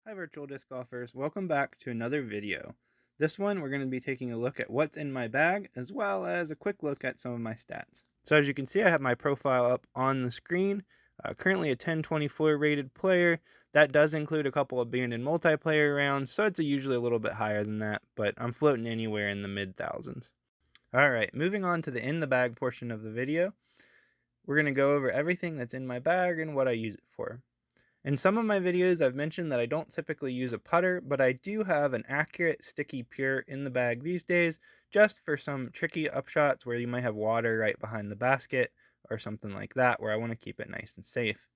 Hi virtual disc golfers, welcome back to another video. This one we're going to be taking a look at what's in my bag as well as a quick look at some of my stats. So as you can see, I have my profile up on the screen. Currently a 1024 rated player. That does include a couple of abandoned multiplayer rounds, so it's usually a little bit higher than that, but I'm floating anywhere in the mid thousands. Alright, moving on to the in the bag portion of the video. We're going to go over everything that's in my bag and what I use it for. In some of my videos, I've mentioned that I don't typically use a putter, but I do have an accurate sticky pure in the bag these days, just for some tricky upshots where you might have water right behind the basket or something like that, where I want to keep it nice and safe.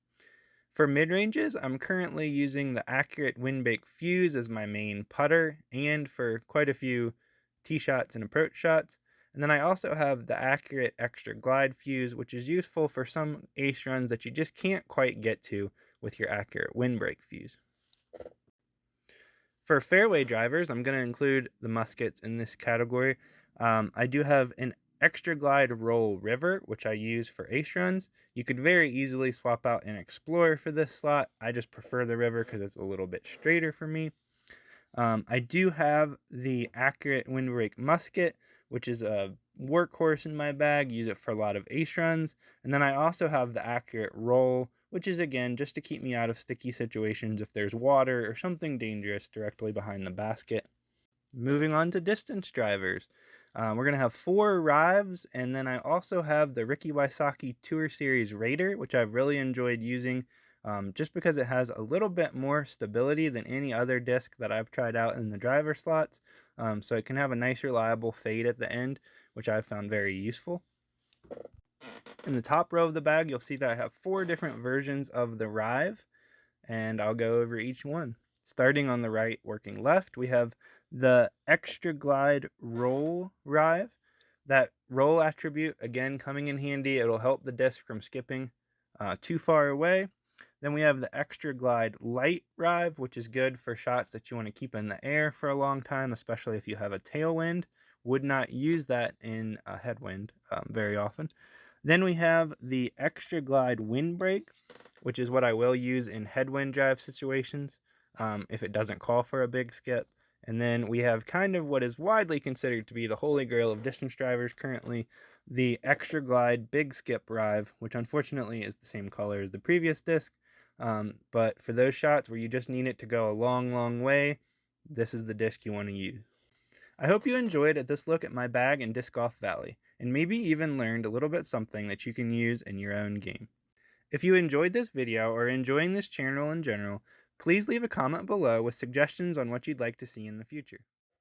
For mid-ranges, I'm currently using the accurate Windbreak Fuse as my main putter, and for quite a few tee shots and approach shots. And then I also have the accurate extra glide fuse, which is useful for some ace runs that you just can't quite get to with your accurate windbreak fuse. For fairway drivers, I'm going to include the muskets in this category. I do have an extra glide roll river, which I use for ace runs. You could very easily swap out an explorer for this slot. I just prefer the river because it's a little bit straighter for me. I do have the accurate windbreak musket, which is a workhorse in my bag. Use it for a lot of ace runs. And then I also have the accurate roll, which is again just to keep me out of sticky situations if there's water or something dangerous directly behind the basket. Moving on to distance drivers. We're going to have 4 Rives, and then I also have the Ricky Wysocki Tour Series Raider, which I've really enjoyed using just because it has a little bit more stability than any other disc that I've tried out in the driver slots. So it can have a nice reliable fade at the end, which I've found very useful. In the top row of the bag, you'll see that I have 4 different versions of the Rive, and I'll go over each one. Starting on the right, working left, we have the Extra Glide Roll Rive. That roll attribute, again, coming in handy. It'll help the disc from skipping too far away. Then we have the Extra Glide Light Rive, which is good for shots that you want to keep in the air for a long time, especially if you have a tailwind. Would not use that in a headwind very often. Then we have the Extra Glide Windbreak, which is what I will use in headwind drive situations if it doesn't call for a big skip. And then we have kind of what is widely considered to be the holy grail of distance drivers currently, the Extra Glide Big Skip Rive, which unfortunately is the same color as the previous disc. But for those shots where you just need it to go a long, long way, this is the disc you want to use. I hope you enjoyed this look at my bag in Disc Golf Valley, and maybe even learned a little bit something that you can use in your own game. If you enjoyed this video or are enjoying this channel in general, please leave a comment below with suggestions on what you'd like to see in the future.